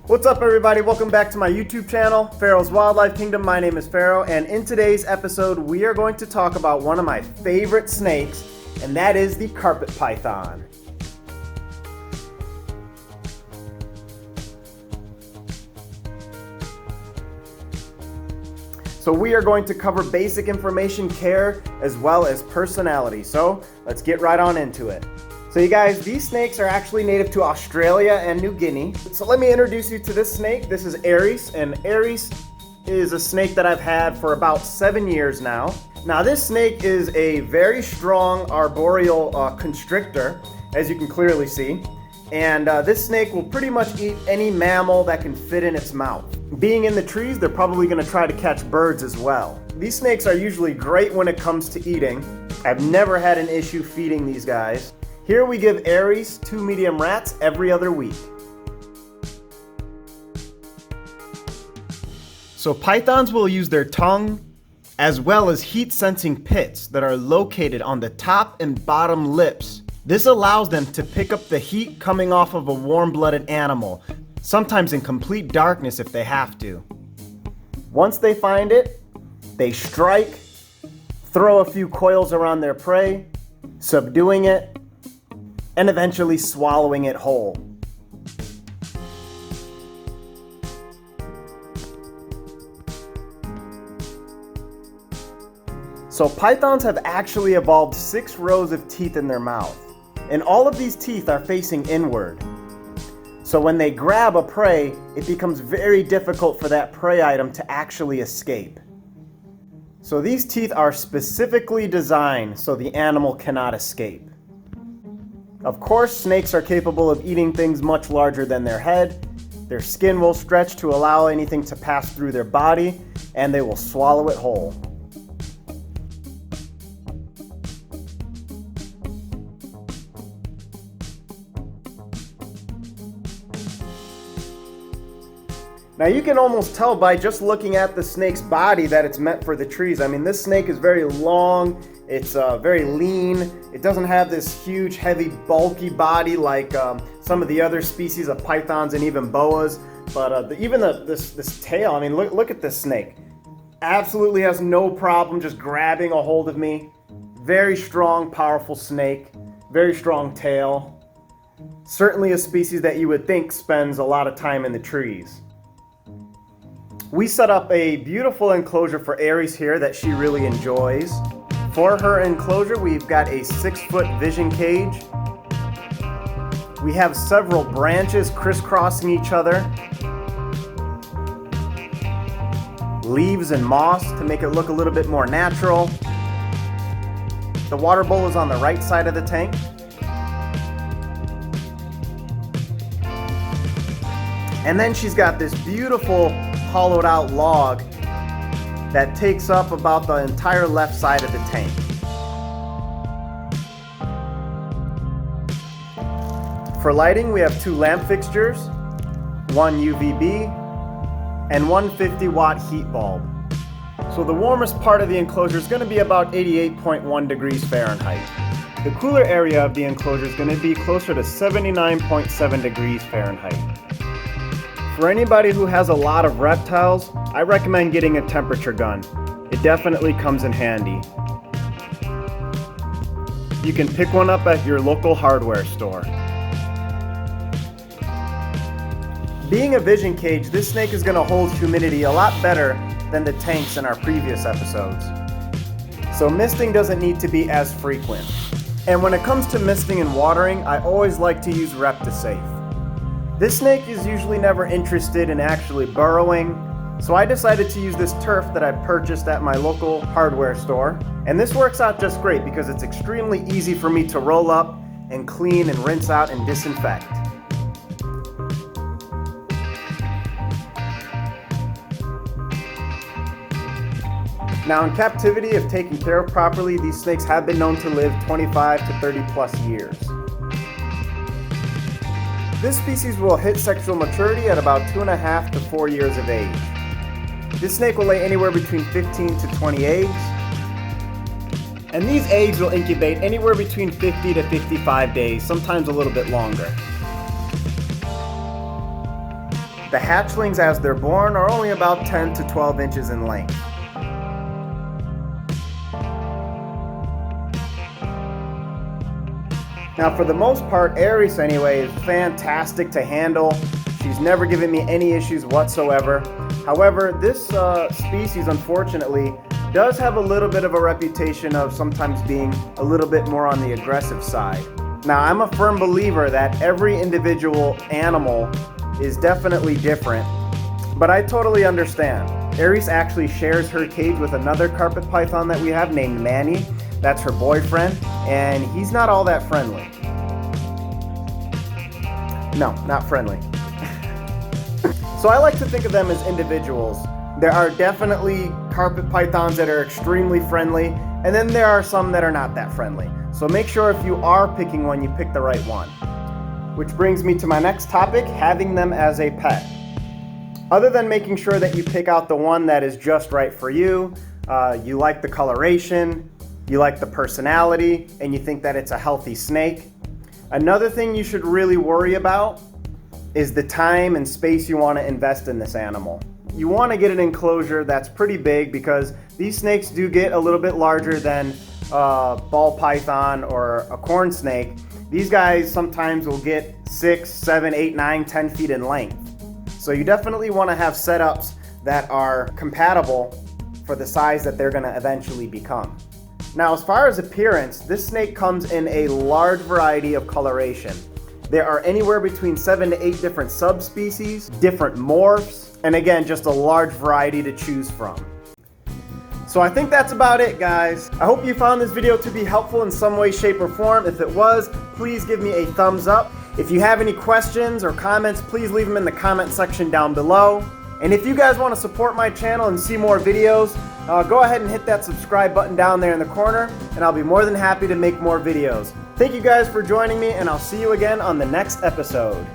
What's up, everybody? Welcome back to my YouTube channel, Pharaoh's Wildlife Kingdom. My name is Pharaoh, and in today's episode, we are going to talk about one of my favorite snakes, and that is the carpet python. So we are going to cover basic information, care, as well as personality. So let's get right on into it. So you guys, these snakes are actually native to Australia and New Guinea. So let me introduce you to this snake. This is Aries, and Aries is a snake that I've had for about 7 years now. Now this snake is a very strong arboreal constrictor, as you can clearly see. And this snake will pretty much eat any mammal that can fit in its mouth. Being in the trees, they're probably going to try to catch birds as well. These snakes are usually great when it comes to eating. I've never had an issue feeding these guys. Here we give Aries 2 medium rats every other week. So pythons will use their tongue as well as heat-sensing pits that are located on the top and bottom lips. This allows them to pick up the heat coming off of a warm-blooded animal, sometimes in complete darkness if they have to. Once they find it, they strike, throw a few coils around their prey, subduing it, and eventually swallowing it whole. So pythons have actually evolved 6 rows of teeth in their mouth, and all of these teeth are facing inward. So when they grab a prey, it becomes very difficult for that prey item to actually escape. So these teeth are specifically designed so the animal cannot escape. Of course, snakes are capable of eating things much larger than their head. Their skin will stretch to allow anything to pass through their body, and they will swallow it whole. Now you can almost tell by just looking at the snake's body that it's meant for the trees. I mean, this snake is very long, it's very lean, it doesn't have this huge, heavy, bulky body like some of the other species of pythons and even boas. But this tail, I mean, look at this snake. Absolutely has no problem just grabbing a hold of me. Very strong, powerful snake, very strong tail. Certainly a species that you would think spends a lot of time in the trees. We set up a beautiful enclosure for Aries here that she really enjoys. For her enclosure, we've got a 6-foot vision cage. We have several branches crisscrossing each other. Leaves and moss to make it look a little bit more natural. The water bowl is on the right side of the tank. And then she's got this beautiful hollowed out log that takes up about the entire left side of the tank. For lighting, we have 2 lamp fixtures, 1 UVB, and 1 50-watt heat bulb. So the warmest part of the enclosure is going to be about 88.1 degrees Fahrenheit. The cooler area of the enclosure is going to be closer to 79.7 degrees Fahrenheit. For anybody who has a lot of reptiles, I recommend getting a temperature gun. It definitely comes in handy. You can pick one up at your local hardware store. Being a vision cage, this snake is going to hold humidity a lot better than the tanks in our previous episodes. So misting doesn't need to be as frequent. And when it comes to misting and watering, I always like to use Reptisafe. This snake is usually never interested in actually burrowing, so I decided to use this turf that I purchased at my local hardware store. And this works out just great because it's extremely easy for me to roll up and clean and rinse out and disinfect. Now in captivity, if taken care of properly, these snakes have been known to live 25 to 30 plus years. This species will hit sexual maturity at about 2.5 to 4 years of age. This snake will lay anywhere between 15 to 20 eggs. And these eggs will incubate anywhere between 50 to 55 days, sometimes a little bit longer. The hatchlings as they're born are only about 10 to 12 inches in length. Now for the most part, Aries anyway is fantastic to handle. She's never given me any issues whatsoever. However, this species unfortunately does have a little bit of a reputation of sometimes being a little bit more on the aggressive side. Now I'm a firm believer that every individual animal is definitely different, but I totally understand. Aries actually shares her cage with another carpet python that we have named Manny. That's her boyfriend, and he's not all that friendly. No, not friendly. So I like to think of them as individuals. There are definitely carpet pythons that are extremely friendly, and then there are some that are not that friendly. So make sure if you are picking one, you pick the right one. Which brings me to my next topic, having them as a pet. Other than making sure that you pick out the one that is just right for you, you like the coloration, you like the personality, and you think that it's a healthy snake. Another thing you should really worry about is the time and space you want to invest in this animal. You want to get an enclosure that's pretty big because these snakes do get a little bit larger than a ball python or a corn snake. These guys sometimes will get 6, 7, 8, 9, 10 feet in length. So you definitely want to have setups that are compatible for the size that they're going to eventually become. Now, as far as appearance, this snake comes in a large variety of coloration. There are anywhere between 7 to 8 different subspecies, different morphs, and again, just a large variety to choose from. So I think that's about it, guys. I hope you found this video to be helpful in some way, shape, or form. If it was, please give me a thumbs up. If you have any questions or comments, please leave them in the comment section down below. And if you guys want to support my channel and see more videos, go ahead and hit that subscribe button down there in the corner, and I'll be more than happy to make more videos. Thank you guys for joining me, and I'll see you again on the next episode.